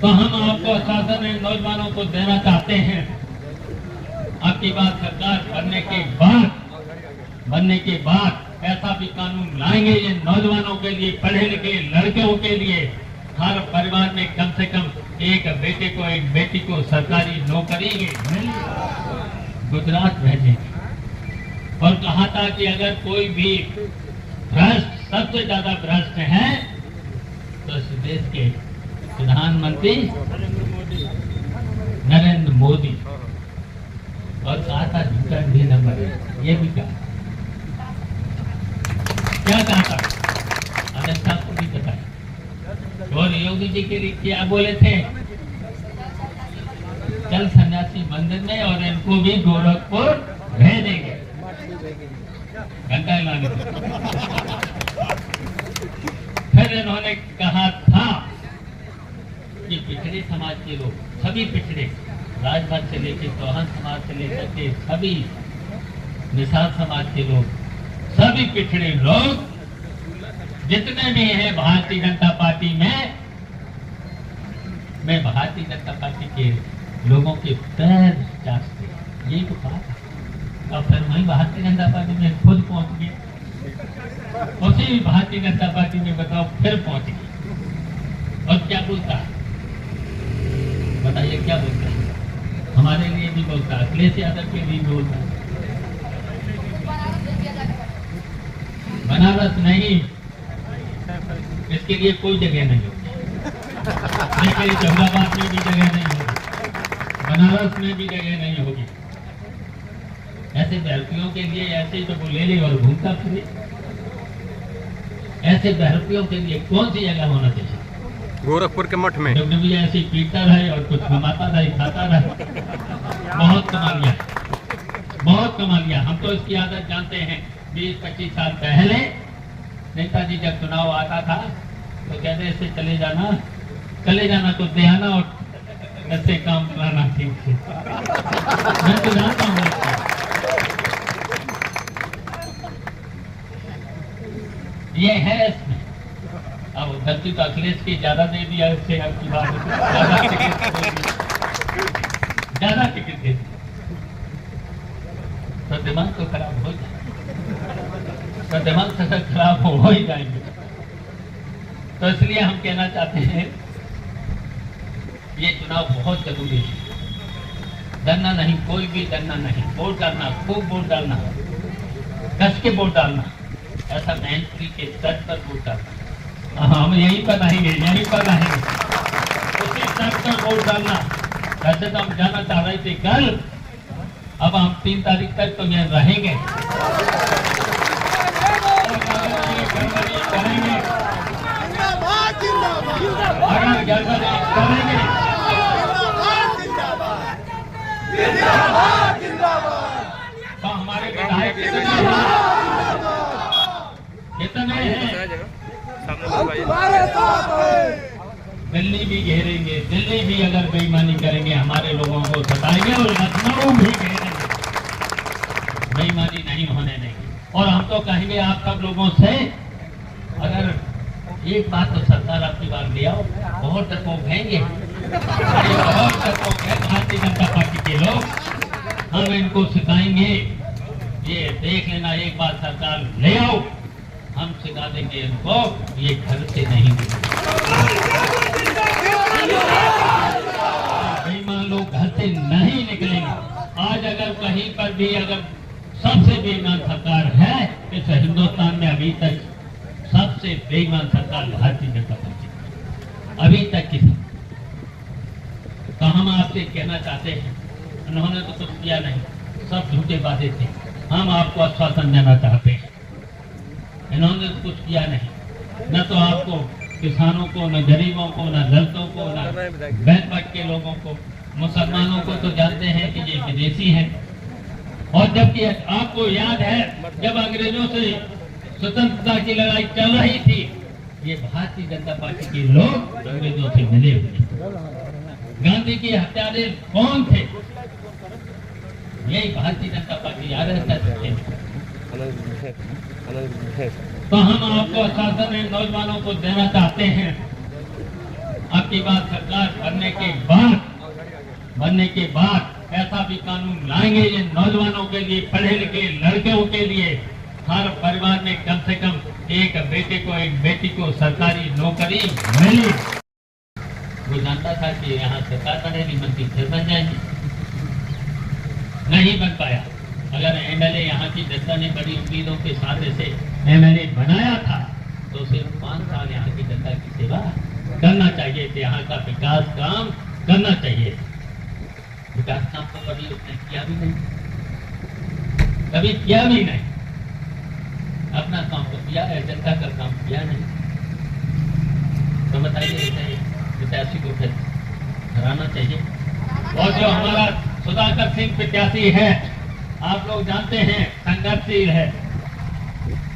तो हम आपको आश्वासन नौजवानों को देना चाहते हैं, आपकी बात सरकार बनने के बाद ऐसा भी कानून लाएंगे ये नौजवानों के लिए, पढ़े लिखे लड़कों के लिए, हर परिवार में कम से कम एक बेटे को एक बेटी को सरकारी नौकरी गुजरात भेजेंगे। और कहा था कि अगर कोई भी भ्रष्ट, सबसे ज्यादा भ्रष्ट है तो इस देश के प्रधानमंत्री नरेंद्र मोदी। और कहा था झूठा भी नंबर, ये भी कहा, क्या कहा था अमित शाह को भी बताया। और योगी जी के लिए क्या बोले थे, चल सन्यासी मंदिर में और इनको भी गोरखपुर भेजेंगे घंटा लाने। फिर इन्होंने कहा था कि पिछड़े समाज के लोग, सभी पिछड़े, राजभर से लेकर चौहान समाज से लेकर के सभी निषाद समाज के लोग, सभी पिछड़े लोग जितने भी हैं भारतीय जनता पार्टी में, मैं भारतीय जनता पार्टी के लोगों के पैर चाटते, यही तो बात है। और फिर वही भारतीय जनता पार्टी में खुद पहुंच गए, उसी भारतीय जनता पार्टी में बताओ फिर पहुंच गए। और क्या बोलता है बताइए, क्या बोलता है, हमारे लिए भी बोलता है, अखिलेश यादव के लिए बोलता है, बनारस नहीं, इसके लिए कोई जगह नहीं होगी, लेकिन जहानाबाद में भी जगह नहीं होगी, बनारस में भी जगह नहीं होगी। ऐसे बहरपियों के लिए ऐसे तो वो ले ले और घूमता फिरे, ऐसे बहरपियों के लिए कौन सी जगह होना चाहिए? गोरखपुर के मठ में जब भी ऐसे पीटता रहे और कुछ कमाता रहे, खाता रहे, बहुत कमा लिया, बहुत कमा लिया। हम तो इसकी आदत जानते हैं। 20-25 साल पहले नेताजी जब चुनाव आता था तो कहते ऐसे चले जाना तो दे आना और ऐसे काम कराना ठीक से। मैं तो जानता हूँ ये है इसमें। अब गलती तो अखिलेश की ज्यादा दे दिया, इससे आपकी बात ज्यादा टिकट दे दिया तो दिमाग तो खराब हो जाए, तो दिमाग से खराब हो ही जाएंगे। तो इसलिए हम कहना चाहते हैं ये चुनाव बहुत जरूरी है। डरना नहीं, कोई भी डरना नहीं, वोट डालना, खूब वोट डालना, कस के वोट डालना, ऐसा मैंट्री के तट पर वोट डालना। हम यहीं पर रहेंगे, उसी तट पर वोट डालना। वैसे तो हम जाना चाह रहे थे कल, अब हम 3 तारीख तक तो यहाँ रहेंगे, करेंगे, अगर गड़बड़ी करेंगे तो हमारे विधायक कितने हैं, दिल्ली भी घेरेंगे, दिल्ली भी अगर बेईमानी करेंगे हमारे लोगों को सताएंगे और लखनऊ भी घेरेंगे, बेईमानी नहीं होने देंगे। और हम तो कहेंगे आप सब लोगों से, अगर एक बात तो सरकार आपकी बात ले आओ, बहुत डरपोक हैंगे, बहुत डरपोक है भारतीय जनता पार्टी के लोग, हम इनको सिखाएंगे, ये देख लेना, एक बात सरकार ले आओ, हम सिखा देंगे इनको, ये घर से नहीं बेईमान लोग घर से नहीं निकलेंगे। आज अगर कहीं पर भी अगर सबसे बेईमान सरकार है इस हिंदुस्तान में, अभी तक सबसे बेईमान सरकार भारतीय जनता पार्टी अभी तक की। तो हम आपसे कहना चाहते हैं, उन्होंने तो कुछ किया नहीं, सब झूठे वादे थे, हम आपको आश्वासन देना चाहते हैं, इन्होंने तो कुछ किया नहीं, न तो आपको किसानों को, न गरीबों को, न दलितों को, न बैकवर्ड के लोगों को, मुसलमानों को तो जानते हैं कि ये विदेशी हैं। और जबकि आपको याद है जब अंग्रेजों से स्वतंत्रता की लड़ाई चल रही थी, ये भारतीय जनता पार्टी के लोग अंग्रेजों से मिले हुए। गांधी के हत्यारे कौन थे? यही भारतीय जनता पार्टी आरएसएस थे। तो हम आपको आश्वासन नौजवानों को देना चाहते हैं, अब की बात सरकार बनने के बाद ऐसा भी कानून लाएंगे ये नौजवानों के लिए, पढ़े लिखे लड़कों के लिए, हर परिवार में कम से कम एक बेटे को एक बेटी को सरकारी नौकरी मिली। वो जानता था कि यहाँ सरकार बनेगी, मंत्री फिर बन जाएंगे, नहीं बन पाया। अगर एमएलए यहाँ की जनता ने बड़ी उम्मीदों के साथ ऐसे एमएलए बनाया था तो सिर्फ 5 साल यहाँ की जनता की सेवा करना चाहिए थे, यहाँ का विकास काम करना चाहिए। विकास काम तो कभी उसने किया भी नहीं, कभी किया भी नहीं। अपना काम तो किया है, जनता का काम किया नहीं। तो बताइए प्रत्याशी को फिर हराना चाहिए। और जो हमारा सुधाकर सिंह प्रत्याशी है, आप लोग जानते हैं संघर्षशील है।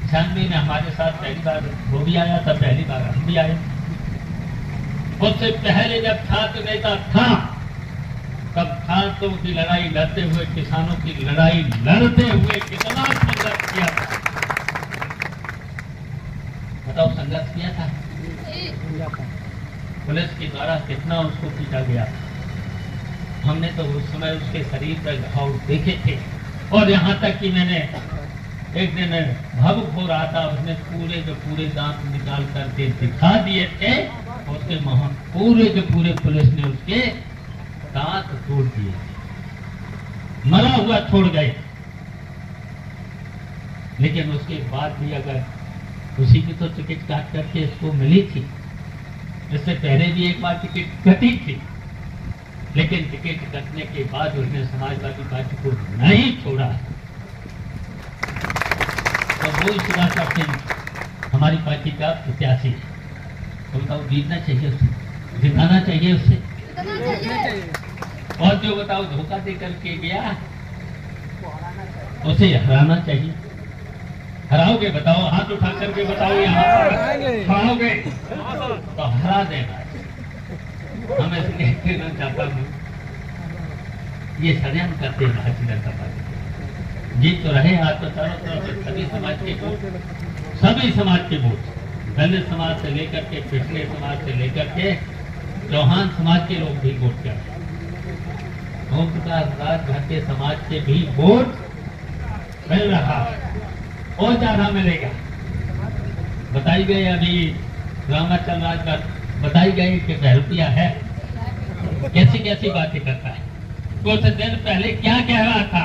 96 में हमारे साथ पहली बार वो भी आया था, पहली बार हम भी आए। उससे पहले जब छात्र नेता था तब छात्रों की लड़ाई लड़ते हुए, किसानों की लड़ाई लड़ते हुए कितना संघर्ष किया था। बताओ, संघर्ष किया था। पुलिस के द्वारा कितना उसको पीटा गया। हमने तो उस समय उसके शरीर पर घाव देखे थे। और यहाँ तक कि मैंने एक दिन भावुक हो रहा था, उसने पूरे के पूरे दांत निकाल करके दिखा दिए थे। उसके पूरे के पूरे पुलिस ने उसके दांत तोड़ दिए, मरा हुआ छोड़ गए। लेकिन उसके बाद भी अगर उसी की तो टिकट काट करके इसको मिली थी, इससे पहले भी एक बार टिकट कटी थी, लेकिन टिकट कटने के बाद उसने समाजवादी पार्टी को नहीं छोड़ा। तो वो सुधाकर सिंह हमारी पार्टी का प्रत्याशी है। तो बताओ, जीतना चाहिए उससे, जिताना चाहिए उससे। और जो बताओ धोखा दे करके गया उसे हराना चाहिए। हराओगे? बताओ, हाथ उठा करके बताओ, यहाँ हराओगे तो हरा देना। हम इसलिए कहना चाहता हूँ, ये षड्यंत्र करते हैं भारतीय जनता पार्टी। जीत तो रहे हाथ तो चारों तरफ सभी समाज के वोट, सभी समाज के वोट, दलित समाज से लेकर के, पिछले समाज से लेकर के चौहान समाज के लोग भी वोट कर रहे हैं। ओम प्रकाश राज भर के समाज के भी वोट मिल रहा है और ज्यादा मिलेगा। बताई गई अभी रामाचल राज का बताई गई कि बहरूपिया है, कैसी कैसी बातें करता है। कुछ दिन पहले क्या कह रहा था